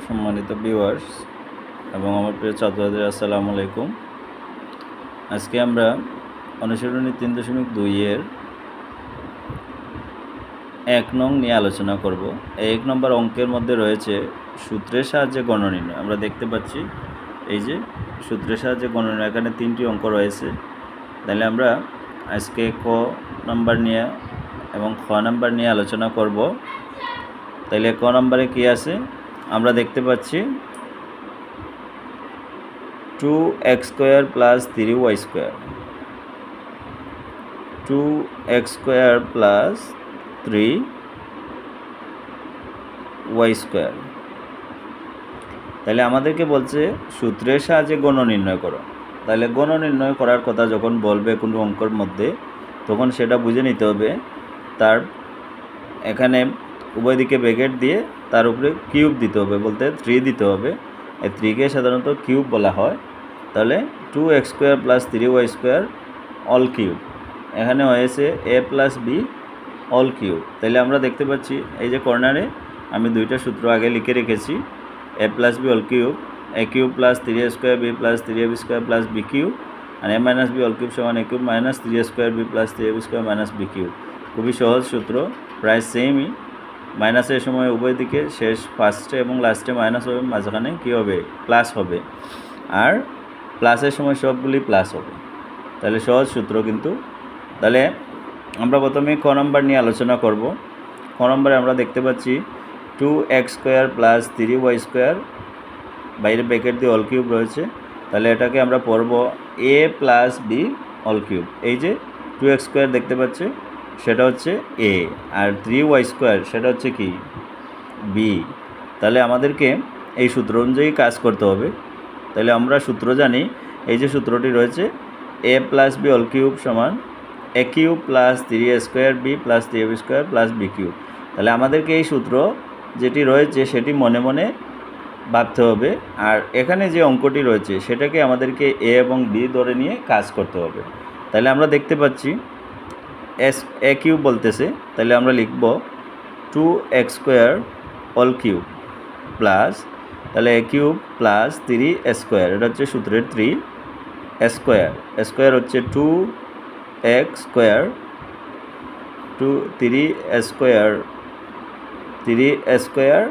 সম্মানিত ভিউয়ার্স এবং আমার প্রিয় ছাত্রছাত্রীরা আসসালামু আলাইকুম। আজকে আমরা অনুশীলনী 3.2 এর 1 নং নিয়ে আলোচনা করব। এই 1 নম্বর অঙ্কের মধ্যে রয়েছে সূত্রের সাহায্যে গণ নির্ণয়। আমরা দেখতে পাচ্ছি এই যে সূত্রের সাহায্যে গণ নির্ণয়, এখানে 3টি অঙ্ক রয়েছে। তাহলে আমরা আজকে ক নাম্বার নিয়ে এবং খ নাম্বার নিয়ে আলোচনা করব। তাহলে ক নাম্বারে কি আছে আমরা দেখতে পাচ্ছি 2x² + 3y² 2x² + 3y²। তাহলে আমাদেরকে বলছে সূত্রের সাহায্যে গণ নির্ণয় করো। তাহলে গণ নির্ণয় করার কথা যখন বলবে কোনো অঙ্কের মধ্যে, তখন সেটা বুঝে নিতে হবে তার এখানে উভয় দিকে ব্র্যাকেট দিয়ে তার উপরে কিউব দিতে হবে, বলতে 3 দিতে হবে। এই 3কে সাধারণত কিউব বলা হয়। তাহলে 2x² + 3y² অল কিউব, এখানে হয়েছে a + b অল কিউব। তাহলে আমরা দেখতে পাচ্ছি এই যে কর্নারে আমি দুইটা সূত্র আগে লিখে রেখেছি, a + b whole cube, a cube + 3a² b + 3ab² + b cube, আর a - b অল কিউব সমান a cube - 3a² b + 3ab² - b cube. খুবই সহজ সূত্র, প্রায় সেমই। মাইনাসের সময় উভয় দিকে শেষ ফার্স্টে এবং লাস্টে মাইনাস হবে, মাঝখানে কী হবে প্লাস হবে, আর প্লাসের সময় সবগুলি প্লাস হবে। তাহলে সহজ সূত্র কিন্তু। তাহলে আমরা প্রথমে ক নম্বর নিয়ে আলোচনা করব। ক নম্বরে আমরা দেখতে পাচ্ছি 2x² + 3y², বাইরে ব্র্যাকেট দিয়ে অল কিউব রয়েছে। তাহলে এটাকে আমরা পড়ব a + b অল কিউব। এই যে 2x² দেখতে পাচ্ছে সেটা হচ্ছে a, আর 3y² সেটা হচ্ছে কি b। তাহলে আমাদেরকে এই সূত্র অনুযায়ী কাজ করতে হবে। তাহলে আমরা সূত্র জানি, এই যে সূত্রটি রয়েছে a + b অল কিউব সমান a cube + 3a² b + 3ab² + b cube. তাহলে আমাদেরকে এই সূত্র যেটি রয়েছে সেটি মনে মনে ভাবতে হবে, আর এখানে যে অঙ্কটি রয়েছে সেটাকে আমাদেরকে a এবং b ধরে নিয়ে কাজ করতে হবে। তাহলে আমরা দেখতে পাচ্ছি a কিউব বলতেছে, তাহলে আমরা লিখব 2x² অল কিউব প্লাস, তাহলে a কিউব + 3a², এটা হচ্ছে সূত্রের 3 স্কোয়ার হচ্ছে 2x², 3a²,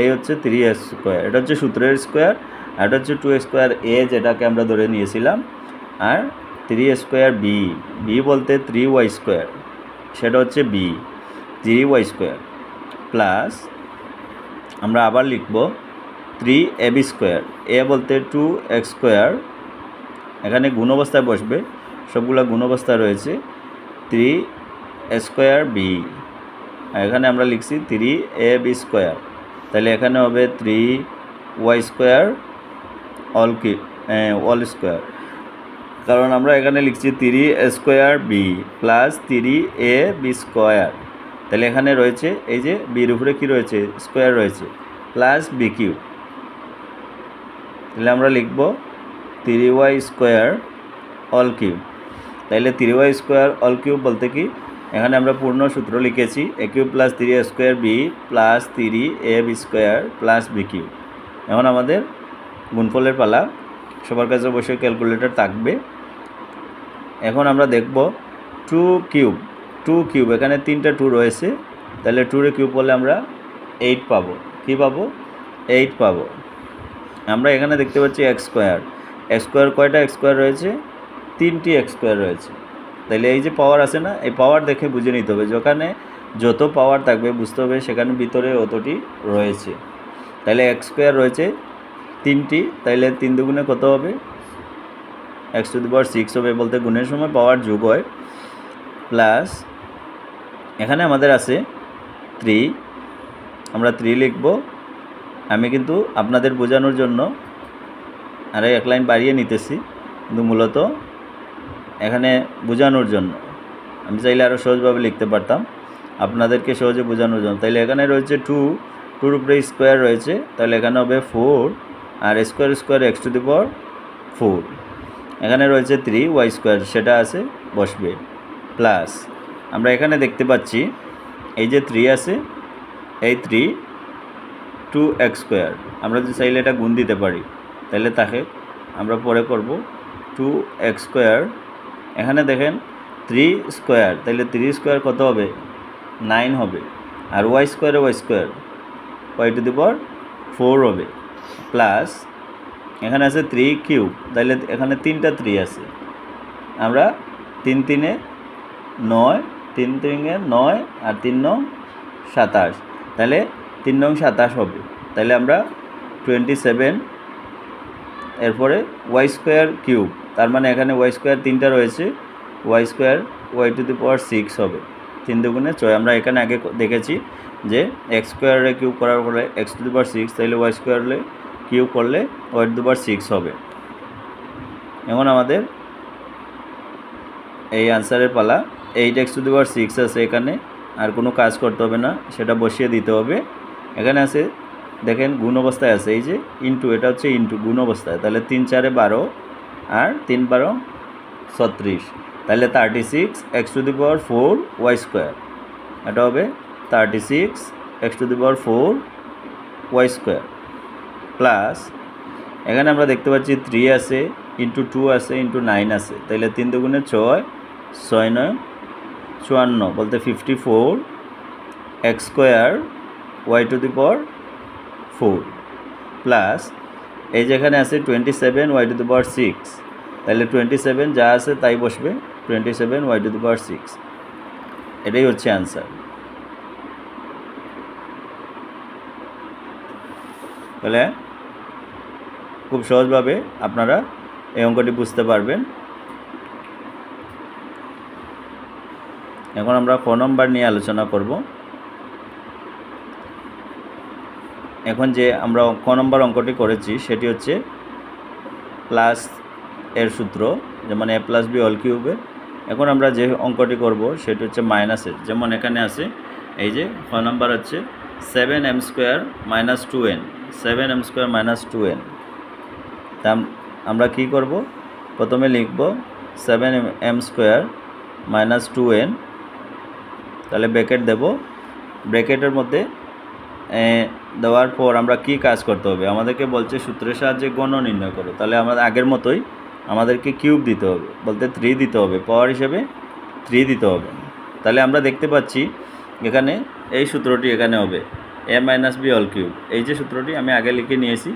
এই হচ্ছে 3a², এটা হচ্ছে সূত্রের স্কোয়ার, আর এটা হচ্ছে 2x² a যেটাকে আমরা ধরে নিয়েছিলাম, আর 3a² b বলতে 3y², সেটা হচ্ছে b 3y² প্লাস আমরা আবার লিখব 3ab², a বলতে 2x², এখানে গুণ অবস্থায় বসবে, সবগুলো গুণ অবস্থায় রয়েছে, 3a² b, আর এখানে আমরা লিখছি 3ab²। তাহলে এখানে হবে 3y² অল স্কোয়ার, কারণ আমরা এখানে লিখছি 3a² b + 3ab²। তাহলে এখানে রয়েছে এই যে বির উপরে কী রয়েছে স্কোয়ার রয়েছে প্লাস b কিউব। তাহলে আমরা লিখব 3y² অল কিউব। তাহলে 3y² অল কিউব বলতে কি, এখানে আমরা পূর্ণ সূত্র লিখেছি a cube + 3a² b + 3ab² + b cube. এখন আমাদের গুণফলের পালা, সবার কাছে অবশ্যই ক্যালকুলেটর থাকবে। এখন আমরা দেখব 2 কিউব, এখানে 3টা 2 রয়েছে, তাহলে 2 এর কিউব করলে আমরা 8 পাবো। কী পাবো? 8 পাবো। আমরা এখানে দেখতে পাচ্ছি x², কয়টা x² রয়েছে? 3টি x² রয়েছে। তাহলে এই যে পাওয়ার আছে না, এই পাওয়ার দেখে বুঝে নিতে হবে, যেখানে যত পাওয়ার থাকবে বুঝতে হবে সেখানে ভিতরে অতটি রয়েছে। তাহলে x² রয়েছে 3টি, তাহলে 3 দুগুণে কত হবে? x⁶ হবে, বলতে গুণের সময় পাওয়ার যোগ হয়, প্লাস এখানে আমাদের আছে 3, আমরা 3 লিখব। আমি কিন্তু আপনাদের বোঝানোর জন্য আর এক লাইন বাড়িয়ে নিতেছি, কিন্তু মূলত এখানে বোঝানোর জন্য। আমি চাইলে আরও সহজভাবে লিখতে পারতাম আপনাদেরকে সহজে বোঝানোর জন্য। তাহলে এখানে রয়েছে 2 উপরে স্কোয়ার রয়েছে, তাহলে এখানে হবে 4, আর স্কোয়ার x⁴। এখানে রয়েছে 3y², সেটা আছে বসবে, প্লাস আমরা এখানে দেখতে পাচ্ছি এই যে 3 আছে, এই 3 2x²। আমরা যদি চাইলে এটা গুণ দিতে পারি, তাহলে তাকে আমরা পরে করব 2x²। এখানে দেখেন 3², তাহলে 3² কত হবে? 9 হবে। আর y² y⁴ হবে, প্লাস এখানে আছে 3³ তাহলে এখানে 3টা 3 আছে। আমরা 3 3 9, 3 3 9 আর 3 9 27, তাহলে 3 9 27 হবে। তাহলে আমরা 27, এরপরে y²³ তার মানে এখানে y² 3টা রয়েছে, y² y⁴ হবে। 3 দুগুণে 6। আমরা এখানে আগে দেখেছি যে x² কিউব করার পরে x⁴, তাহলে y² কিউব করলে y⁴ হবে। এখন আমাদের এই আনসারের পালা। 8x⁴ আছে এখানে, আর কোনো কাজ করতে হবে না, সেটা বসিয়ে দিতে হবে। এখানে আছে দেখেন গুণ অবস্থায় আছে, এই যে ইন্টু, এটা হচ্ছে ইন্টু গুণ অবস্থায়, তাহলে 3 4 12 আর 3 12 36, তাহলে 36x⁴ y², এটা হবে 36x⁴ y², প্লাস এখানে আমরা দেখতে পাচ্ছি 3 আছে, ইন্টু 2 আছে, ইন্টু 9 আছে, তাহলে 3 দুগুণে 6, 6 9 54, বলতে 54 x² y⁴, প্লাস এই যেখানে আছে 27 y⁴, তাহলে 27 যা আছে তাই বসবে, 27 y⁴, এটাই হচ্ছে অ্যান্সার। তাহলে খুব সহজভাবে আপনারা এই অঙ্কটি বুঝতে পারবেন। এখন আমরা ক নম্বর নিয়ে আলোচনা করব। এখন যে আমরা ক নম্বর অঙ্কটি করেছি সেটি হচ্ছে প্লাস এর সূত্র, যেমন a+b²। এখন আমরা যে অঙ্কটি করব সেটি হচ্ছে মাইনাসের, যেমন এখানে আছে এই যে ক নম্বর হচ্ছে 7m² - 2n, 7m² - 2n। তা আমরা কি করব? প্রথমে লিখব 7m² - 2n, তাহলে ব্র্যাকেট দেব। ব্র্যাকেটের মধ্যে দেওয়ার পর আমরা কি কাজ করতে হবে? আমাদেরকে বলছে সূত্রের সাহায্যে গণ নির্ণয় করো, তাহলে আমাদের আগের মতোই আমাদেরকে কিউব দিতে হবে, বলতে 3 দিতে হবে, পাওয়ার হিসেবে 3 দিতে হবে। তাহলে আমরা দেখতে পাচ্ছি এখানে এই সূত্রটি এখানে হবে a-b²। এই যে সূত্রটি আমি আগে লিখে নিয়েছি,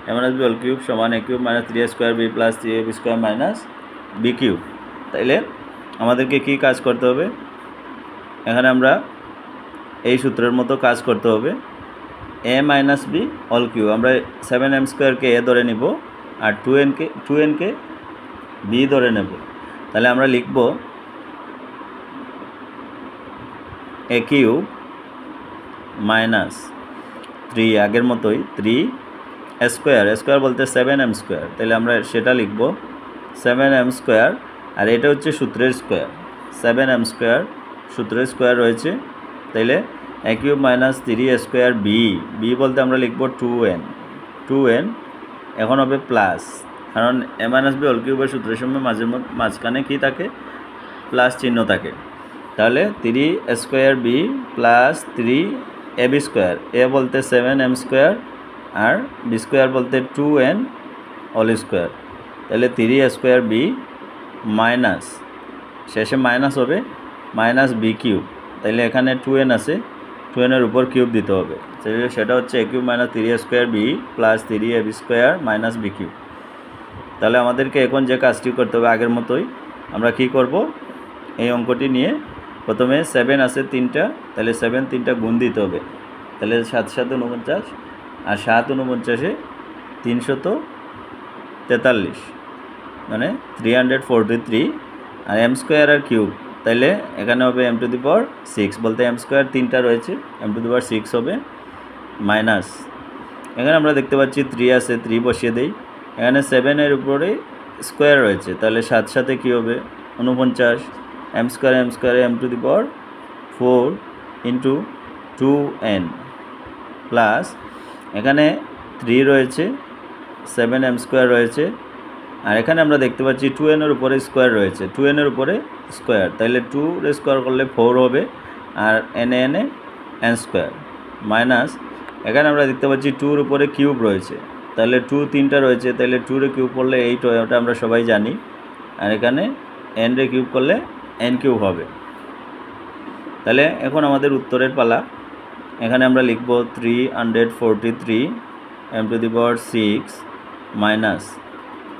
a-b³ সমান a³ - 3a² b + 3ab² - b³। তাইলে আমাদেরকে কি কাজ করতে হবে? এখানে আমরা এই সূত্রের মতো কাজ করতে হবে। a-b³ আমরা 7m² a ধরে নিব, আর 2n b ধরে নেব। তাহলে আমরা লিখব a³ - 3, আগের মতোই 3a², বলতে 7m², তাহলে আমরা সেটা লিখব 7m², আর এটা হচ্ছে সূত্রের স্কোয়ার, 7m² সূত্রের স্কোয়ার রয়েছে। তাইলে a³ - 3a² b বলতে আমরা লিখব 2n, এখন হবে প্লাস, কারণ a-b² সূত্রের সময় মাঝখানে কি থাকে? প্লাস চিহ্ন থাকে। তাহলে 3a² b + 3ab², a বলতে 7m², আর b² বলতে 2n হোল স্কোয়ার। তাহলে 3a² b মাইনাস, শেষে মাইনাস হবে, -b³। তাহলে এখানে 2n আছে, 2n এর উপর কিউব দিতে হবে, সেটা হচ্ছে a³ - 3a² b + 3ab² - b³। তাহলে আমাদেরকে এখন যে কাজটি করতে হবে আগের মতোই, আমরা কি করব? এই অঙ্কটি নিয়ে প্রথমে 7 আছে 3টা, তাহলে 7 3টা গুণ দিতে হবে, তাহলে 7 7 49, আর 7 49 343, মানে 343, আর m² আর কিউব, তাইলে এখানে হবে m⁶, বলতে m² 3টা রয়েছে, m⁶ হবে, মাইনাস এখানে আমরা দেখতে পাচ্ছি 3 আছে, 3 বসিয়ে দেই। এখানে 7 এর উপরে স্কোয়ার রয়েছে, তাহলে 7 সাথে কী হবে? 49, m² ইন্টু 2n, প্লাস এখানে 3 রয়েছে, 7m² রয়েছে, আর এখানে আমরা দেখতে পাচ্ছি 2n এর উপরে স্কোয়ার রয়েছে, 2n এর উপরে স্কোয়ার, তাহলে 2 স্কোয়ার করলে 4 হবে, আর n n² মাইনাস এখানে আমরা দেখতে পাচ্ছি 2-র উপরে কিউব রয়েছে, তাহলে 2 3টা রয়েছে, তাহলে 2-রে কিউব করলে 8 হয়, ওটা আমরা সবাই জানি। আর এখানে n-রে কিউব করলে n কিউব হবে। তাহলে এখন আমাদের উত্তরের পালা। এখানে আমরা লিখব 343 m⁶ মাইনাস,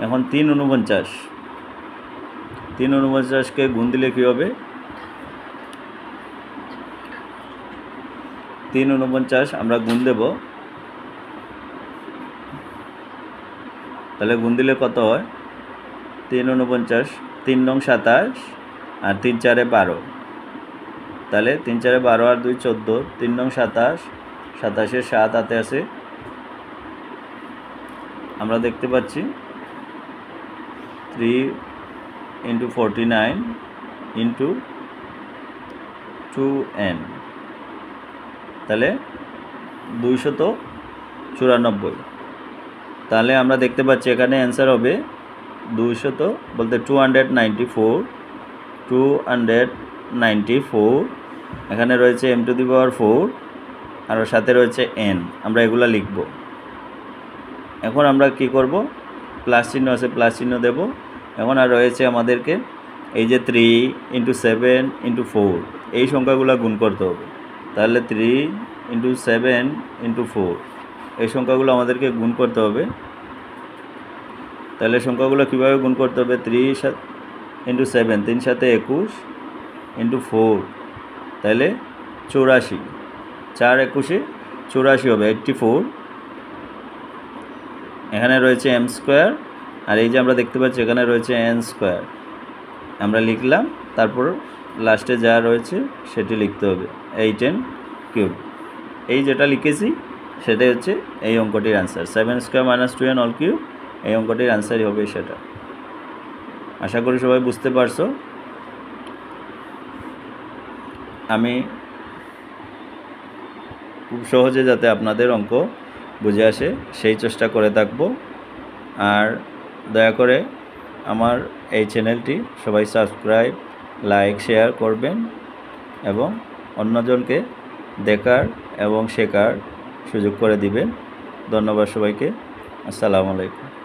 এখন 349কে গুণ দিলে কী হবে? 349 আমরা গুণ দেব, তাহলে গুণ দিলে কত হয়? 349, 3 নং 27 আর 3 4 12, তাহলে 3 4 12 আর 2 14, 3 নং 27, 27-এর 7 হাতে আছে, আমরা দেখতে পাচ্ছি 3 × 49 × 2n, তাহলে 294। তাহলে আমরা দেখতে পাচ্ছি এখানে অ্যান্সার হবে 200 বলতে 294। এখানে রয়েছে m⁴ আর সাথে রয়েছে n, আমরা এগুলা লিখব। এখন আমরা কি করব? প্লাস চিহ্ন আছে, প্লাস চিহ্ন দেব। এখন আর রয়েছে আমাদেরকে এই যে 3 × 7 × 4, এই সংখ্যাগুলো গুণ করতে হবে। তাহলে 3 × 7 × 4, এই সংখ্যাগুলো আমাদেরকে গুণ করতে হবে। তাহলে সংখ্যাগুলো কীভাবে গুণ করতে হবে? 3 × 7, 3 × 7 21 × 4, তাহলে 84, 4 21 84 হবে 84। এখানে রয়েছে m², আর এই যে আমরা দেখতে পাচ্ছি এখানে রয়েছে n², আমরা লিখলাম, তারপর লাস্টে যা রয়েছে সেটি লিখতে হবে 8n কিউব। এই যেটা লিখেছি সেটাই হচ্ছে এই অঙ্কটির অ্যান্সার, 7² - 2n অল কিউব, এই অঙ্কটির অ্যান্সারই হবে সেটা। আশা করি সবাই বুঝতে পারছো। আমি খুব সহজে যাতে আপনাদের অঙ্ক বুঝে আসে সেই চেষ্টা করে থাকব। আর দয়া করে আমার এই চ্যানেলটি সবাই সাবস্ক্রাইব, লাইক, শেয়ার করবেন এবং অন্যজনকে দেখার এবং শেখার সুযোগ করে দিবেন। ধন্যবাদ সবাইকে। আসসালামু আলাইকুম।